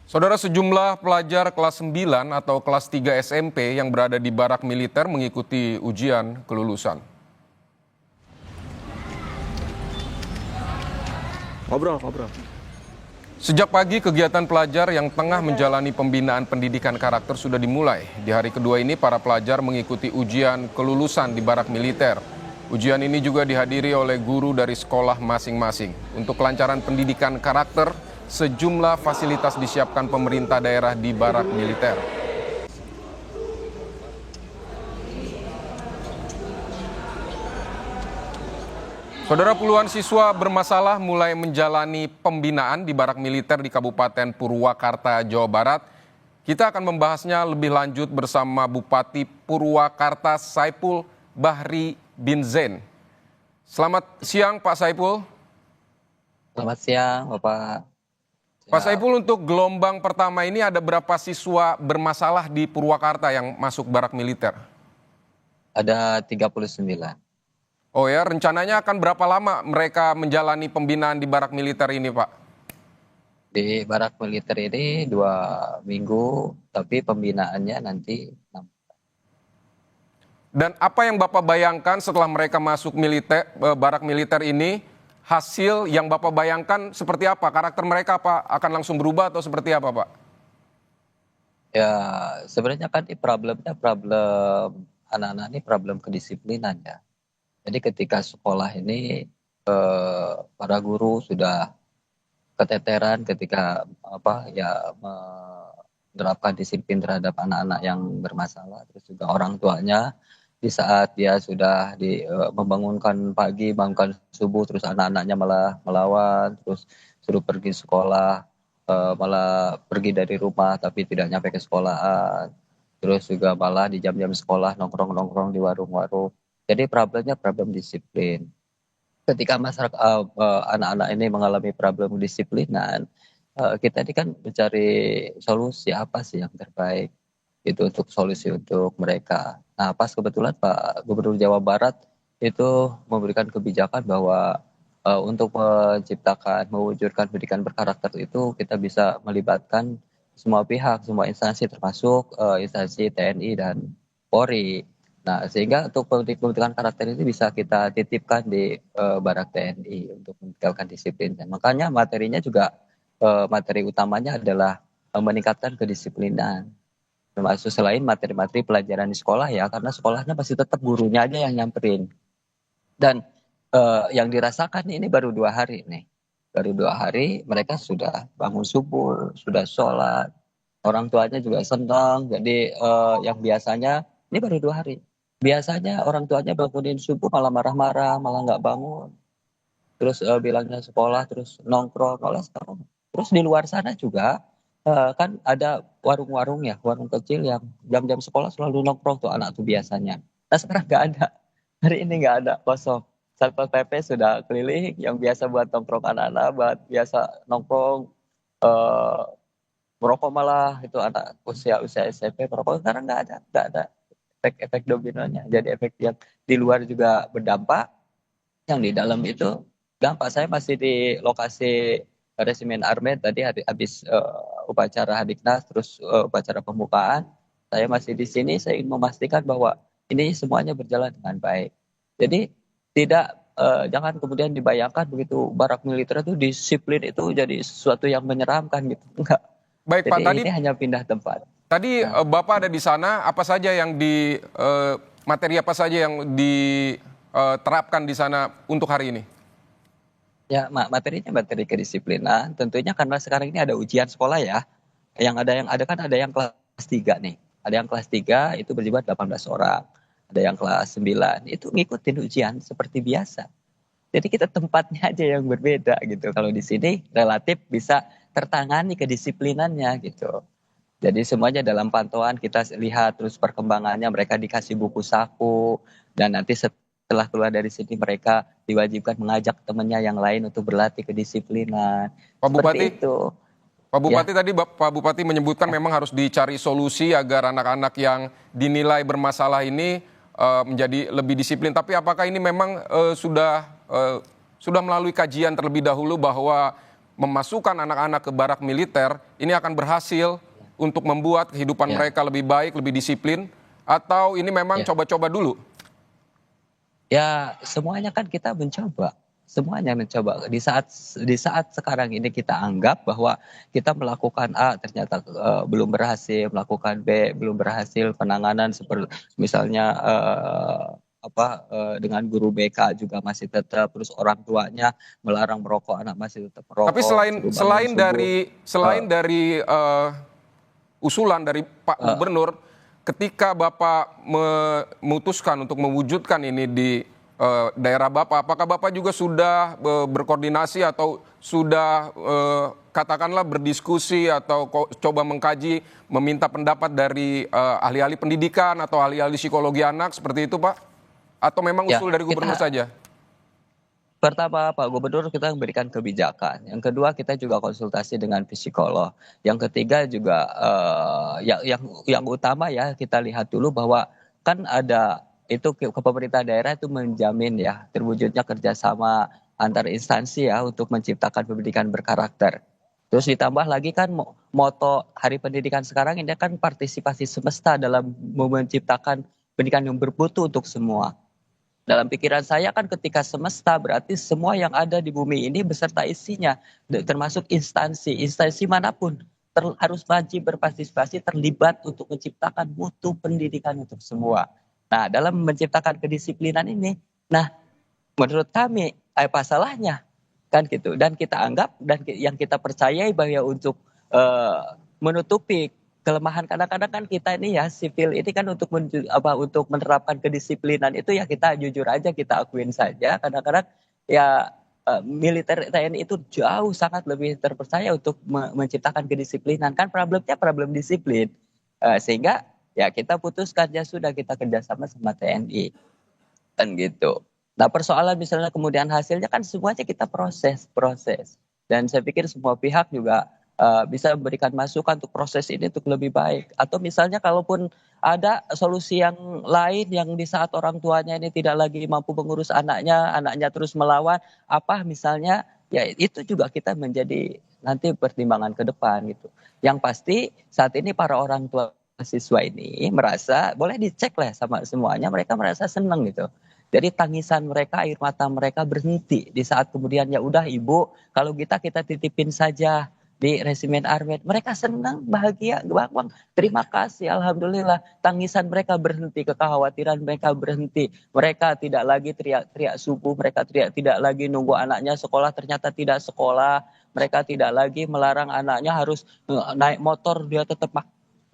Saudara, sejumlah pelajar kelas 9 atau kelas 3 SMP yang berada di barak militer mengikuti ujian kelulusan. Ngobrol. Sejak pagi, kegiatan pelajar yang tengah menjalani pembinaan pendidikan karakter sudah dimulai. Di hari kedua ini, para pelajar mengikuti ujian kelulusan di barak militer. Ujian ini juga dihadiri oleh guru dari sekolah masing-masing. Untuk kelancaran pendidikan karakter, sejumlah fasilitas disiapkan pemerintah daerah di barak militer. Saudara, puluhan siswa bermasalah mulai menjalani pembinaan di barak militer di Kabupaten Purwakarta, Jawa Barat. Kita akan membahasnya lebih lanjut bersama Bupati Purwakarta Saipul Bahri bin Zain. Selamat siang Pak Saipul. Selamat siang, Bapak. Pak Saipul, untuk gelombang pertama ini ada berapa siswa bermasalah di Purwakarta yang masuk barak militer? Ada 39. Oh ya, rencananya akan berapa lama mereka menjalani pembinaan di barak militer ini, Pak? Di barak militer ini 2 minggu, tapi pembinaannya nanti 6. Dan apa yang Bapak bayangkan setelah mereka masuk barak militer ini, hasil yang Bapak bayangkan seperti apa? Karakter mereka apa akan langsung berubah atau seperti apa, Pak? Ya, sebenarnya kan ini problem anak-anak ini problem kedisiplinan ya. Jadi ketika sekolah ini para guru sudah keteteran ketika menerapkan disiplin terhadap anak-anak yang bermasalah, terus juga orang tuanya di saat dia sudah membangunkan pagi, bangunkan subuh, terus anak-anaknya malah melawan, terus suruh pergi sekolah, malah pergi dari rumah tapi tidak nyampe ke sekolahan, terus juga malah di jam-jam sekolah nongkrong-nongkrong di warung-warung. Jadi problemnya problem disiplin. Ketika masyarakat anak-anak ini mengalami problem disiplinan, kita ini kan mencari solusi apa sih yang terbaik itu untuk solusi untuk mereka. Nah, pas kebetulan Pak Gubernur Jawa Barat itu memberikan kebijakan bahwa untuk mewujudkan pendidikan berkarakter itu kita bisa melibatkan semua pihak, semua instansi termasuk instansi TNI dan Polri. Nah, sehingga untuk pendidikan karakter ini bisa kita titipkan di barak TNI untuk meningkatkan disiplin. Dan makanya materinya juga materi utamanya adalah meningkatkan kedisiplinan. Termasuk selain materi-materi pelajaran di sekolah ya, karena sekolahnya pasti tetap gurunya aja yang nyamperin. Dan yang dirasakan ini baru 2 hari nih. Baru 2 hari mereka sudah bangun subuh, sudah sholat, orang tuanya juga senang. Jadi yang biasanya ini baru 2 hari. Biasanya orang tuanya bangunin subuh malah marah-marah, malah nggak bangun. Terus bilangnya sekolah, terus nongkrong, malah sekarang. Terus di luar sana juga kan ada warung-warung ya, warung kecil yang jam-jam sekolah selalu nongkrong tuh anak tuh biasanya. Nah sekarang nggak ada, hari ini nggak ada, kosong. Satpol PP sudah keliling, yang biasa buat nongkrong anak-anak, buat biasa nongkrong, eh, merokok malah itu anak usia SMP merokok, sekarang nggak ada efek-efek dominonya. Jadi efek yang di luar juga berdampak, yang di dalam itu dampak. Saya masih di lokasi Resimen Armet tadi habis upacara Hadiknas, terus upacara pembukaan. Saya masih di sini, saya ingin memastikan bahwa ini semuanya berjalan dengan baik. Jadi tidak jangan kemudian dibayangkan begitu barak militer itu disiplin itu jadi sesuatu yang menyeramkan gitu. Enggak. Baik Pak, Jadi ini hanya pindah tempat. tadi Nah, Bapak ada di sana, apa saja yang materi apa saja yang diterapkan di sana untuk hari ini? ya materinya materi kedisiplinan. Tentunya karena sekarang ini ada ujian sekolah ya. Yang ada kan ada yang kelas 3 nih. Ada yang kelas 3 itu berjumlah 18 orang. Ada yang kelas 9 itu ngikutin ujian seperti biasa. Jadi kita tempatnya aja yang berbeda gitu. Kalau di sini relatif bisa tertangani kedisiplinannya gitu. Jadi semuanya dalam pantauan kita lihat terus perkembangannya, mereka dikasih buku saku, dan nanti setelah keluar dari sini mereka diwajibkan mengajak temannya yang lain untuk berlatih kedisiplinan. Pak Bupati, Seperti itu. Pak Bupati Ya, tadi Pak Bupati menyebutkan memang harus dicari solusi agar anak-anak yang dinilai bermasalah ini menjadi lebih disiplin. Tapi apakah ini memang sudah melalui kajian terlebih dahulu bahwa memasukkan anak-anak ke barak militer ini akan berhasil untuk membuat kehidupan Ya, mereka lebih baik, lebih disiplin, atau ini memang ya. coba-coba dulu? Ya, semuanya kan kita mencoba. Semuanya mencoba. Di saat sekarang ini kita anggap bahwa kita melakukan A ternyata belum berhasil, melakukan B belum berhasil, penanganan seperti misalnya dengan guru BK juga masih tetap, terus orang tuanya melarang merokok, anak masih tetap Tapi merokok, selain suruh bangun selain subuh. dari eh, selain dari usulan dari Pak eh, Gubernur, ketika Bapak memutuskan untuk mewujudkan ini di daerah Bapak, apakah Bapak juga sudah berkoordinasi atau sudah katakanlah berdiskusi atau coba mengkaji, meminta pendapat dari ahli-ahli pendidikan atau ahli-ahli psikologi anak seperti itu, Pak? Atau memang ya, usul dari Gubernur kita saja? pertama, Pak Gubernur kita memberikan kebijakan. Yang kedua, kita juga konsultasi dengan psikolog. Yang ketiga juga yang utama ya kita lihat dulu bahwa kan ada itu ke pemerintah daerah itu menjamin ya terwujudnya kerjasama antar instansi ya untuk menciptakan pendidikan berkarakter. Terus ditambah lagi kan moto Hari Pendidikan sekarang ini kan partisipasi semesta dalam menciptakan pendidikan yang bermutu untuk semua. Dalam pikiran saya kan ketika semesta berarti semua yang ada di bumi ini beserta isinya, termasuk instansi manapun harus wajib berpartisipasi terlibat untuk menciptakan mutu pendidikan untuk semua. Nah, dalam menciptakan kedisiplinan ini, nah menurut kami apa salahnya kan gitu, dan kita anggap dan yang kita percayai bahwa untuk eh, menutupi kelemahan kadang-kadang kan kita ini ya sipil ini kan untuk menerapkan kedisiplinan itu ya kita jujur aja kita akuin saja kadang-kadang ya militer TNI itu jauh sangat lebih terpercaya untuk menciptakan kedisiplinan kan problemnya problem disiplin. Sehingga ya kita putuskan ya sudah kita kerjasama sama TNI kan gitu. Nah, persoalan misalnya kemudian hasilnya kan semuanya kita proses. Dan saya pikir semua pihak juga bisa memberikan masukan untuk proses ini untuk lebih baik. Atau misalnya kalaupun ada solusi yang lain yang di saat orang tuanya ini tidak lagi mampu mengurus anaknya, anaknya terus melawan, apa misalnya, ya itu juga kita menjadi nanti pertimbangan ke depan gitu. Yang pasti saat ini para orang tua siswa ini merasa boleh dicek lah sama semuanya mereka merasa senang gitu. Jadi tangisan mereka, air mata mereka berhenti di saat kemudian ya udah ibu, kalau kita titipin saja di resimen Armet. Mereka senang, bahagia, bang. Terima kasih, alhamdulillah. Tangisan mereka berhenti, kekhawatiran mereka berhenti. Mereka tidak lagi teriak-teriak subuh, mereka tidak lagi nunggu anaknya sekolah ternyata tidak sekolah. Mereka tidak lagi melarang anaknya harus naik motor, dia tetap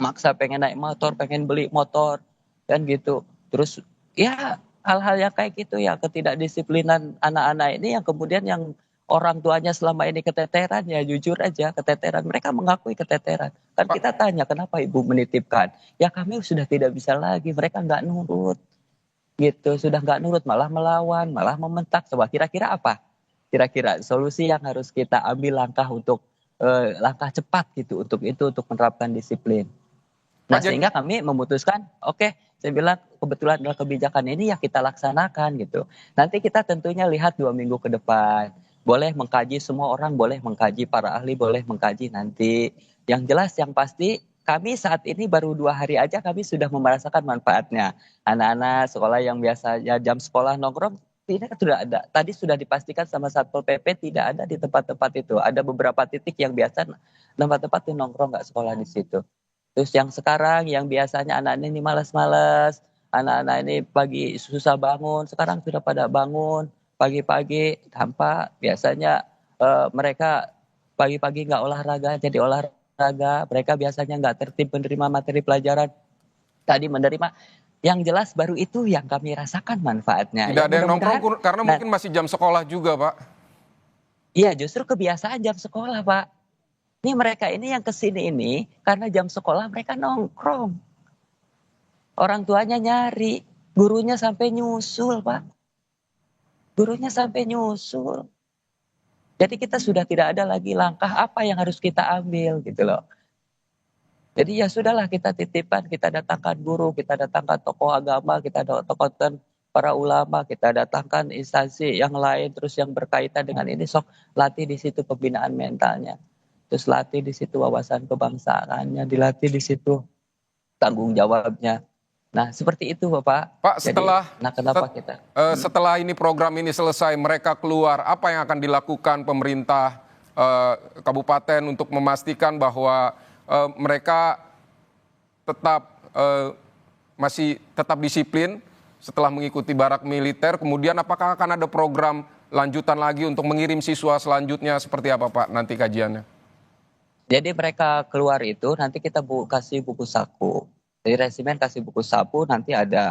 maksa pengen naik motor, pengen beli motor, dan gitu. Terus ya hal-hal yang kayak gitu ya ketidakdisiplinan anak-anak ini yang kemudian yang orang tuanya selama ini keteteran ya jujur aja keteteran mereka mengakui keteteran kan kita Pak, tanya kenapa ibu menitipkan ya kami sudah tidak bisa lagi mereka nggak nurut gitu sudah nggak nurut malah melawan malah membentak coba kira-kira apa kira-kira solusi yang harus kita ambil langkah untuk langkah cepat gitu untuk itu untuk menerapkan disiplin. Nah, Pak jadi sehingga kami memutuskan, oke, saya bilang kebetulan adalah kebijakan ini ya kita laksanakan gitu. Nanti kita tentunya lihat 2 minggu ke depan. Boleh mengkaji semua orang, boleh mengkaji para ahli, boleh mengkaji nanti. Yang jelas, yang pasti kami saat ini baru 2 hari aja kami sudah merasakan manfaatnya. Anak-anak sekolah yang biasanya jam sekolah nongkrong, ini kan sudah ada. Tadi sudah dipastikan sama Satpol PP tidak ada di tempat-tempat itu. Ada beberapa titik yang biasa tempat-tempat itu nongkrong nggak sekolah di situ. Terus yang sekarang yang biasanya anak-anak ini malas-malas, anak-anak ini pagi susah bangun, sekarang sudah pada bangun pagi-pagi tanpa biasanya mereka pagi-pagi nggak olahraga jadi olahraga, mereka biasanya nggak tertib menerima materi pelajaran, tadi menerima. Yang jelas baru itu yang kami rasakan manfaatnya. tidak Ya ada yang nongkrong mudah-mudahan. karena Nah, mungkin masih jam sekolah juga, Pak. iya justru kebiasaan jam sekolah, Pak. Ini mereka ini yang kesini ini karena jam sekolah mereka nongkrong. Orang tuanya nyari, gurunya sampai nyusul, Pak. Gurunya sampai nyusul. Jadi kita sudah tidak ada lagi langkah apa yang harus kita ambil gitu loh. Jadi ya sudahlah kita titipkan, kita datangkan guru, kita datangkan tokoh agama, kita datangkan para ulama, kita datangkan instansi yang lain, terus yang berkaitan dengan ini, sok latih di situ pembinaan mentalnya. Terus latih di situ wawasan kebangsaannya, dilatih di situ tanggung jawabnya. Nah, seperti itu Bapak. Pak, Jadi, nah kenapa kita? setelah ini program ini selesai, mereka keluar, apa yang akan dilakukan pemerintah kabupaten untuk memastikan bahwa mereka tetap masih tetap disiplin setelah mengikuti barak militer? Kemudian apakah akan ada program lanjutan lagi untuk mengirim siswa selanjutnya, seperti apa Pak nanti kajiannya? Jadi mereka keluar itu nanti kita kasih buku saku. Jadi resimen kasih buku saku, nanti ada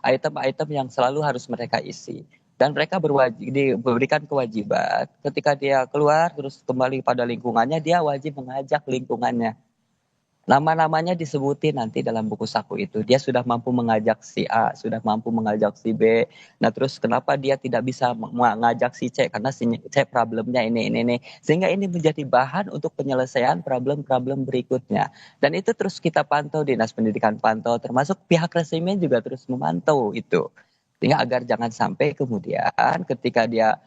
item-item yang selalu harus mereka isi. Dan mereka diberikan kewajiban ketika dia keluar terus kembali pada lingkungannya, dia wajib mengajak lingkungannya. Nama-namanya disebutin nanti dalam buku saku itu. Dia sudah mampu mengajak si A, sudah mampu mengajak si B. Nah terus kenapa dia tidak bisa mengajak si C? Karena si C problemnya ini. Sehingga ini menjadi bahan untuk penyelesaian problem-problem berikutnya. Dan itu terus kita pantau, Dinas Pendidikan pantau, termasuk pihak resimen juga terus memantau itu. Sehingga agar jangan sampai kemudian ketika dia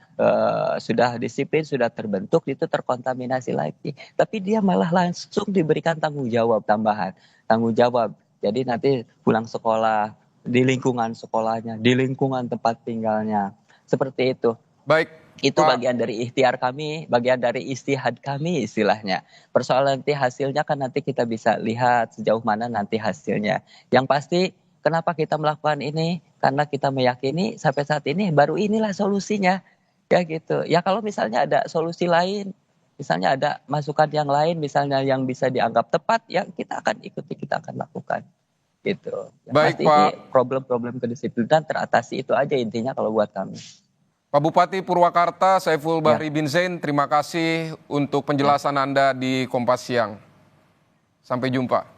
sudah disiplin, sudah terbentuk, itu terkontaminasi lagi. Tapi dia malah langsung diberikan tanggung jawab tambahan. Tanggung jawab. Jadi nanti pulang sekolah, di lingkungan sekolahnya, di lingkungan tempat tinggalnya. Seperti itu. Baik, Itu Pak. bagian dari ikhtiar kami, bagian dari istihad kami istilahnya. Persoalan nanti hasilnya kan nanti kita bisa lihat sejauh mana nanti hasilnya. Yang pasti kenapa kita melakukan ini? Karena kita meyakini sampai saat ini baru inilah solusinya. Ya gitu. Ya kalau misalnya ada solusi lain, misalnya ada masukan yang lain, misalnya yang bisa dianggap tepat, ya kita akan ikuti, kita akan lakukan. Gitu. Yang Baik pasti ini Pak. problem-problem kedisiplinan teratasi, itu aja intinya kalau buat kami. Pak Bupati Purwakarta, Saiful Ya. Bahri bin Zain, terima kasih untuk penjelasan Anda di Kompas Siang. Sampai jumpa.